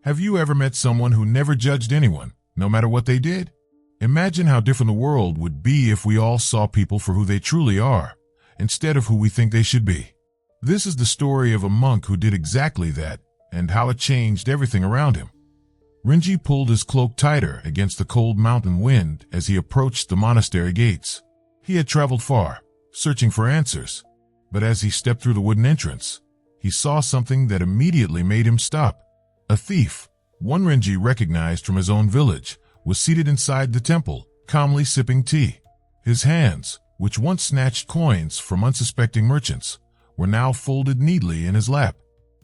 Have you ever met someone who never judged anyone, no matter what they did? Imagine how different the world would be if we all saw people for who they truly are, instead of who we think they should be. This is the story of a monk who did exactly that, and how it changed everything around him. Renji pulled his cloak tighter against the cold mountain wind as he approached the monastery gates. He had traveled far, searching for answers, but as he stepped through the wooden entrance, he saw something that immediately made him stop. A thief, one Renji recognized from his own village, was seated inside the temple, calmly sipping tea. His hands, which once snatched coins from unsuspecting merchants, were now folded neatly in his lap,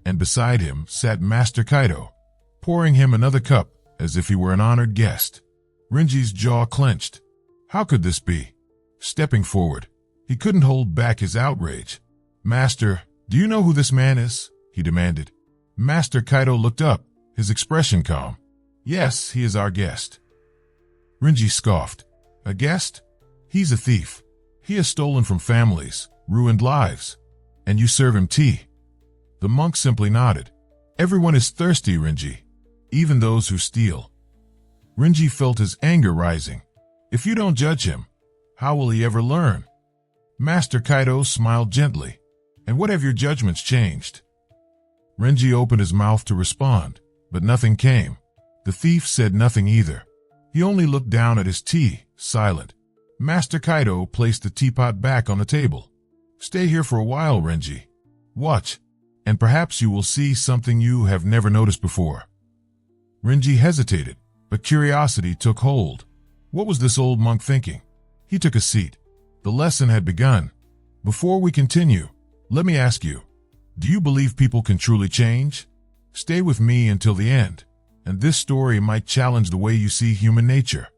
and beside him sat Master Kaito, pouring him another cup as if he were an honored guest. Renji's jaw clenched. How could this be? Stepping forward, he couldn't hold back his outrage. "Master, do you know who this man is?" he demanded. Master Kaito looked up, his expression calm. "Yes, he is our guest." Renji scoffed. "A guest? He's a thief. He has stolen from families, ruined lives, and you serve him tea." The monk simply nodded. "Everyone is thirsty, Renji, even those who steal." Renji felt his anger rising. If you don't judge him, how will he ever learn? Master Kaito smiled gently. "And what have your judgments changed?" Renji opened his mouth to respond, but nothing came. The thief said nothing either. He only looked down at his tea, silent. Master Kaito placed the teapot back on the table. "Stay here for a while, Renji. Watch, and perhaps you will see something you have never noticed before." Renji hesitated, but curiosity took hold. What was this old monk thinking? He took a seat. The lesson had begun. "Before we continue, let me ask you, do you believe people can truly change? Stay with me until the end, and this story might challenge the way you see human nature.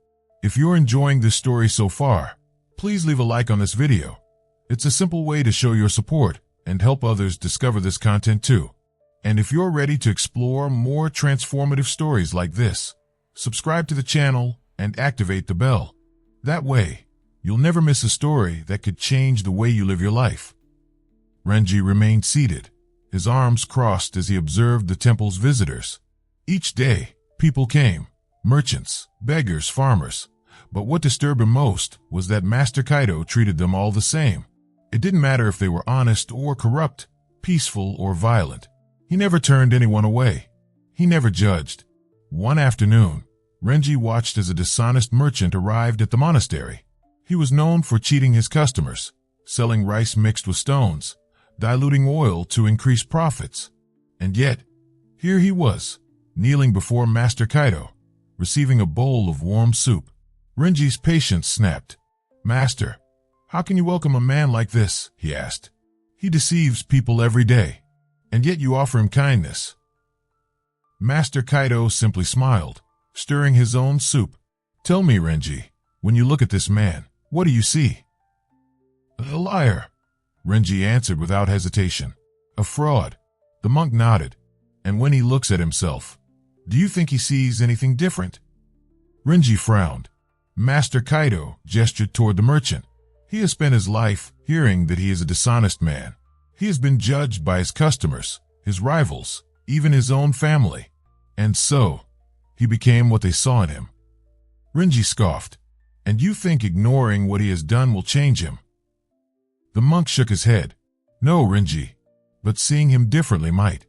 If you're enjoying this story so far, please leave a like on this video. It's a simple way to show your support and help others discover this content too. And if you're ready to explore more transformative stories like this, subscribe to the channel and activate the bell. That way, you'll never miss a story that could change the way you live your life. Renji remained seated, his arms crossed as he observed the temple's visitors. Each day, people came, merchants, beggars, farmers. But what disturbed him most was that Master Kaito treated them all the same. It didn't matter if they were honest or corrupt, peaceful or violent. He never turned anyone away. He never judged. One afternoon, Renji watched as a dishonest merchant arrived at the monastery. He was known for cheating his customers, selling rice mixed with stones, diluting oil to increase profits. And yet, here he was, kneeling before Master Kaito, receiving a bowl of warm soup. Renji's patience snapped. "Master, how can you welcome a man like this?" he asked. "He deceives people every day, and yet you offer him kindness." Master Kaito simply smiled, stirring his own soup. "Tell me, Renji, when you look at this man, what do you see?" "A liar," Renji answered without hesitation. "A fraud." The monk nodded. "And when he looks at himself, do you think he sees anything different?" Renji frowned. Master Kaito gestured toward the merchant. "He has spent his life hearing that he is a dishonest man. He has been judged by his customers, his rivals, even his own family. And so, he became what they saw in him." Renji scoffed. "And you think ignoring what he has done will change him?" The monk shook his head. "No, Renji, but seeing him differently might."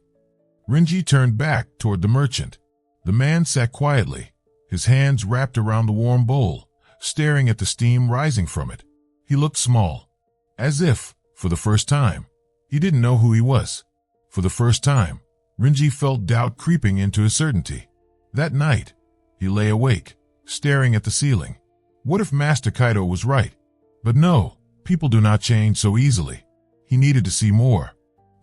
Renji turned back toward the merchant. The man sat quietly, his hands wrapped around the warm bowl, staring at the steam rising from it. He looked small, as if, for the first time, he didn't know who he was. For the first time, Renji felt doubt creeping into his certainty. That night, he lay awake, staring at the ceiling. What if Master Kaito was right? But no, people do not change so easily. He needed to see more.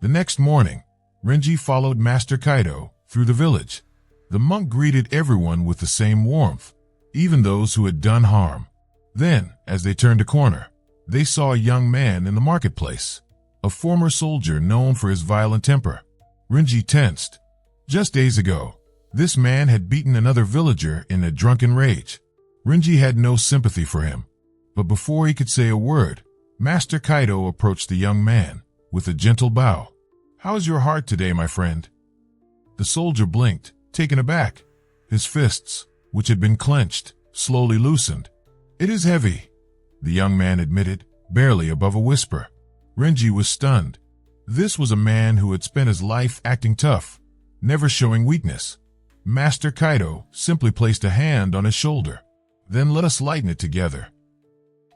The next morning, Renji followed Master Kaito through the village. The monk greeted everyone with the same warmth, even those who had done harm. Then, as they turned a corner, they saw a young man in the marketplace, a former soldier known for his violent temper. Renji tensed. Just days ago, this man had beaten another villager in a drunken rage. Renji had no sympathy for him, but before he could say a word, Master Kaito approached the young man with a gentle bow. "How is your heart today, my friend?" The soldier blinked, taken aback. His fists, which had been clenched, slowly loosened. "It is heavy," the young man admitted, barely above a whisper. Renji was stunned. This was a man who had spent his life acting tough, never showing weakness. Master Kaito simply placed a hand on his shoulder. "Then let us lighten it together."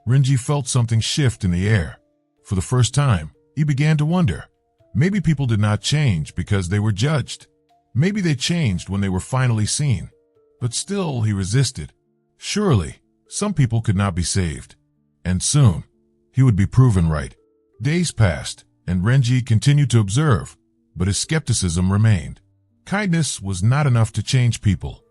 Renji felt something shift in the air. For the first time, he began to wonder. Maybe people did not change because they were judged. Maybe they changed when they were finally seen. But still, he resisted. Surely, some people could not be saved. And soon, he would be proven right. Days passed, and Renji continued to observe, but his skepticism remained. Kindness was not enough to change people.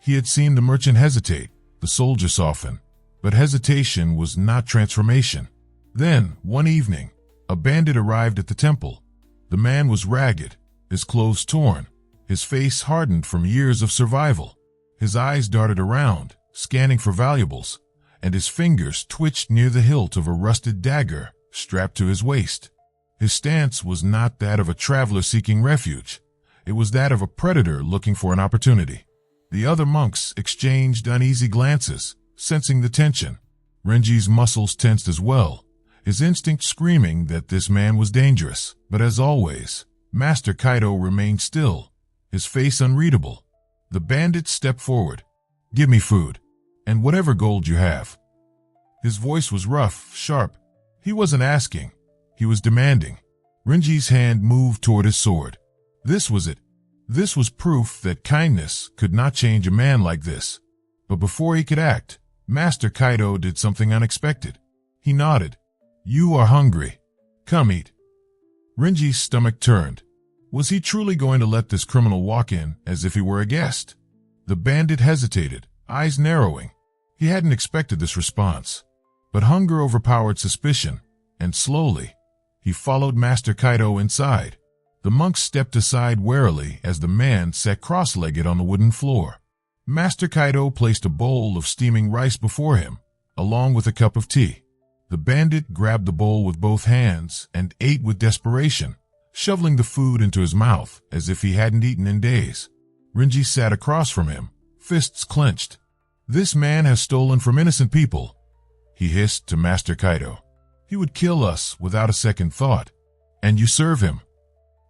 He had seen the merchant hesitate, the soldier soften, but hesitation was not transformation. Then, one evening, a bandit arrived at the temple. The man was ragged, his clothes torn, his face hardened from years of survival. His eyes darted around, scanning for valuables, and his fingers twitched near the hilt of a rusted dagger strapped to his waist. His stance was not that of a traveler seeking refuge. It was that of a predator looking for an opportunity. The other monks exchanged uneasy glances, sensing the tension. Renji's muscles tensed as well, his instinct screaming that this man was dangerous. But as always, Master Kaito remained still, his face unreadable. The bandit stepped forward. "Give me food, and whatever gold you have." His voice was rough, sharp. He wasn't asking, he was demanding. Renji's hand moved toward his sword. This was it. This was proof that kindness could not change a man like this. But before he could act, Master Kaito did something unexpected. He nodded. "You are hungry. Come eat." Renji's stomach turned. Was he truly going to let this criminal walk in as if he were a guest? The bandit hesitated, eyes narrowing. He hadn't expected this response. But hunger overpowered suspicion, and slowly, he followed Master Kaito inside. The monk stepped aside warily as the man sat cross-legged on the wooden floor. Master Kaito placed a bowl of steaming rice before him, along with a cup of tea. The bandit grabbed the bowl with both hands and ate with desperation, shoveling the food into his mouth as if he hadn't eaten in days. Renji sat across from him, fists clenched. "This man has stolen from innocent people," he hissed to Master Kaito. "He would kill us without a second thought. And you serve him."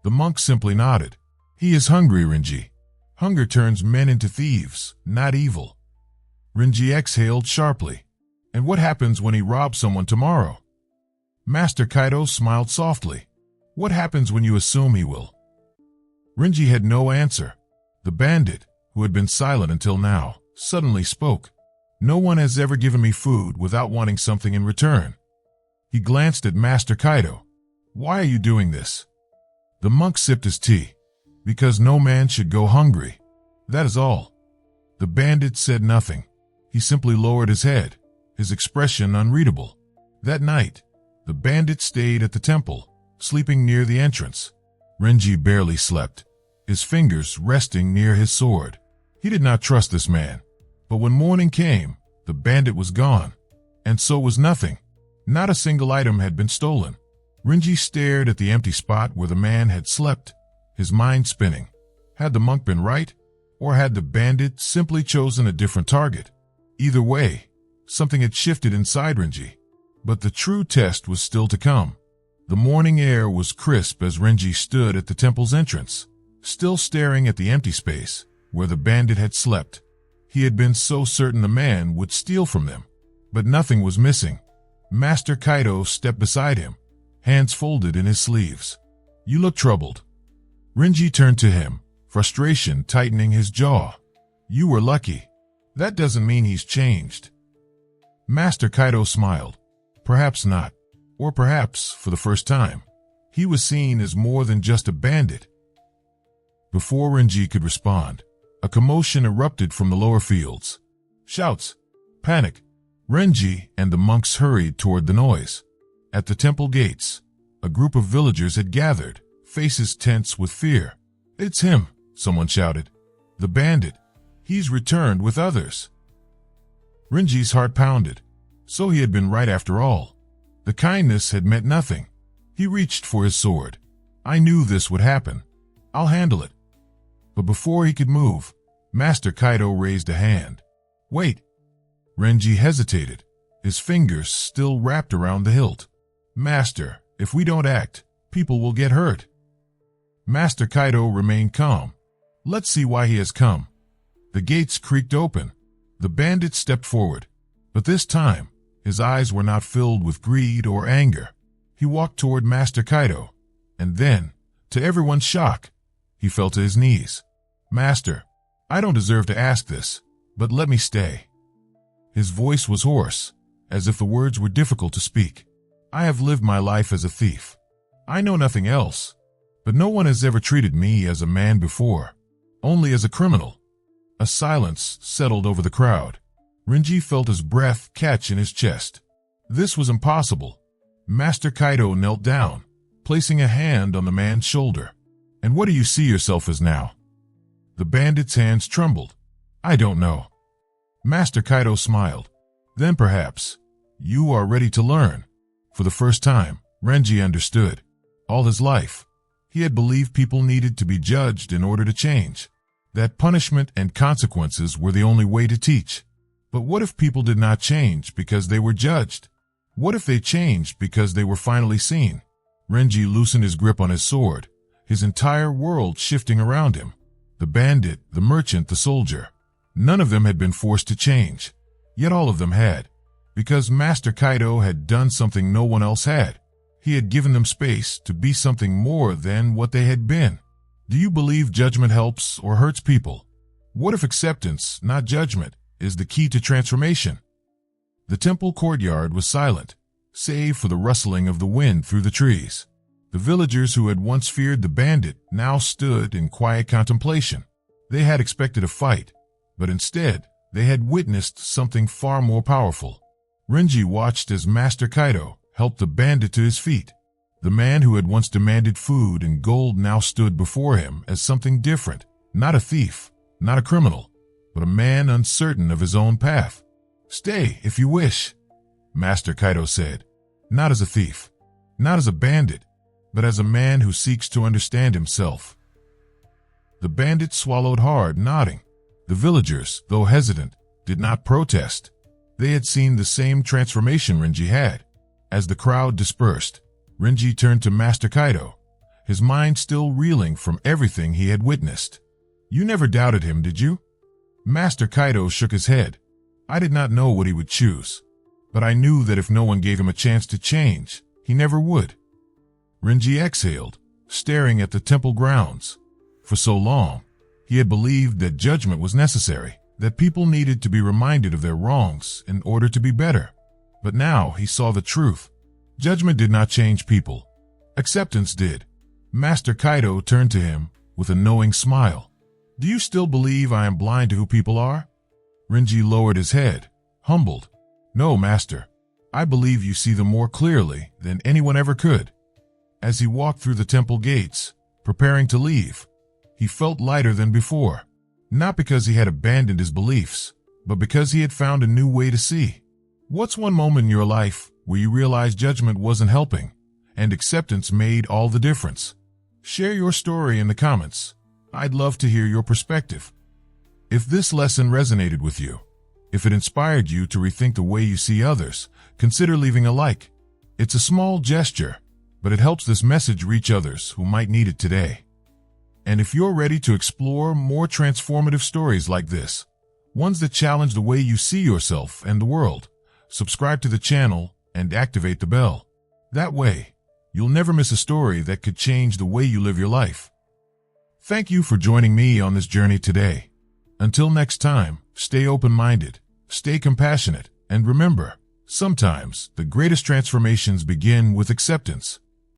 The monk simply nodded. "He is hungry, Renji. Hunger turns men into thieves, not evil." Renji exhaled sharply. "And what happens when he robs someone tomorrow?" Master Kaito smiled softly. "What happens when you assume he will?" Renji had no answer. The bandit, who had been silent until now, suddenly spoke. "No one has ever given me food without wanting something in return." He glanced at Master Kaito. "Why are you doing this?" The monk sipped his tea. "Because no man should go hungry. That is all." The bandit said nothing. He simply lowered his head, his expression unreadable. That night, the bandit stayed at the temple, sleeping near the entrance. Renji barely slept, his fingers resting near his sword. He did not trust this man. But when morning came, the bandit was gone. And so was nothing. Not a single item had been stolen. Renji stared at the empty spot where the man had slept, his mind spinning. Had the monk been right? Or had the bandit simply chosen a different target? Either way, something had shifted inside Renji. But the true test was still to come. The morning air was crisp as Renji stood at the temple's entrance, still staring at the empty space where the bandit had slept. He had been so certain the man would steal from them, but nothing was missing. Master Kaito stepped beside him, hands folded in his sleeves. "You look troubled." Renji turned to him, frustration tightening his jaw. "You were lucky. That doesn't mean he's changed." Master Kaito smiled. Perhaps not. Or perhaps, for the first time, he was seen as more than just a bandit. Before Renji could respond, a commotion erupted from the lower fields. Shouts, panic. Renji and the monks hurried toward the noise. At the temple gates, a group of villagers had gathered, faces tense with fear. "It's him," someone shouted. "The bandit. He's returned with others." Renji's heart pounded. So he had been right after all. The kindness had meant nothing. He reached for his sword. "I knew this would happen. I'll handle it." But before he could move, Master Kaito raised a hand. Wait. Renji hesitated, his fingers still wrapped around the hilt. Master, if we don't act, people will get hurt. Master Kaito remained calm. Let's see why he has come. The gates creaked open. The bandit stepped forward, but this time, his eyes were not filled with greed or anger. He walked toward Master Kaito, and then, to everyone's shock, he fell to his knees. Master, I don't deserve to ask this, but let me stay. His voice was hoarse, as if the words were difficult to speak. I have lived my life as a thief. I know nothing else, but no one has ever treated me as a man before, only as a criminal. A silence settled over the crowd. Renji felt his breath catch in his chest. This was impossible. Master Kaito knelt down, placing a hand on the man's shoulder. And what do you see yourself as now? The bandit's hands trembled. I don't know. Master Kaito smiled. Then perhaps, you are ready to learn. For the first time, Renji understood. All his life, he had believed people needed to be judged in order to change. That punishment and consequences were the only way to teach. But what if people did not change because they were judged? What if they changed because they were finally seen? Renji loosened his grip on his sword, his entire world shifting around him. The bandit, the merchant, the soldier. None of them had been forced to change. Yet all of them had. Because Master Kaito had done something no one else had. He had given them space to be something more than what they had been. Do you believe judgment helps or hurts people? What if acceptance, not judgment, is the key to transformation? The temple courtyard was silent, save for the rustling of the wind through the trees. The villagers who had once feared the bandit now stood in quiet contemplation. They had expected a fight, but instead, they had witnessed something far more powerful. Renji watched as Master Kaito helped the bandit to his feet. The man who had once demanded food and gold now stood before him as something different, not a thief, not a criminal, but a man uncertain of his own path. Stay, if you wish, Master Kaito said, not as a thief, not as a bandit, but as a man who seeks to understand himself. The bandit swallowed hard, nodding. The villagers, though hesitant, did not protest. They had seen the same transformation Renji had. As the crowd dispersed, Renji turned to Master Kaito, his mind still reeling from everything he had witnessed. You never doubted him, did you? Master Kaito shook his head. I did not know what he would choose, but I knew that if no one gave him a chance to change, he never would. Renji exhaled, staring at the temple grounds. For so long, he had believed that judgment was necessary, that people needed to be reminded of their wrongs in order to be better. But now he saw the truth. Judgment did not change people. Acceptance did. Master Kaito turned to him with a knowing smile. Do you still believe I am blind to who people are? Renji lowered his head, humbled. No, Master. I believe you see them more clearly than anyone ever could. As he walked through the temple gates, preparing to leave, he felt lighter than before. Not because he had abandoned his beliefs, but because he had found a new way to see. What's one moment in your life where you realized judgment wasn't helping, and acceptance made all the difference? Share your story in the comments. I'd love to hear your perspective. If this lesson resonated with you, if it inspired you to rethink the way you see others, consider leaving a like. It's a small gesture, but it helps this message reach others who might need it today. And if you're ready to explore more transformative stories like this, ones that challenge the way you see yourself and the world, subscribe to the channel and activate the bell. That way, you'll never miss a story that could change the way you live your life. Thank you for joining me on this journey today. Until next time, stay open-minded, stay compassionate, and remember, sometimes the greatest transformations begin with acceptance.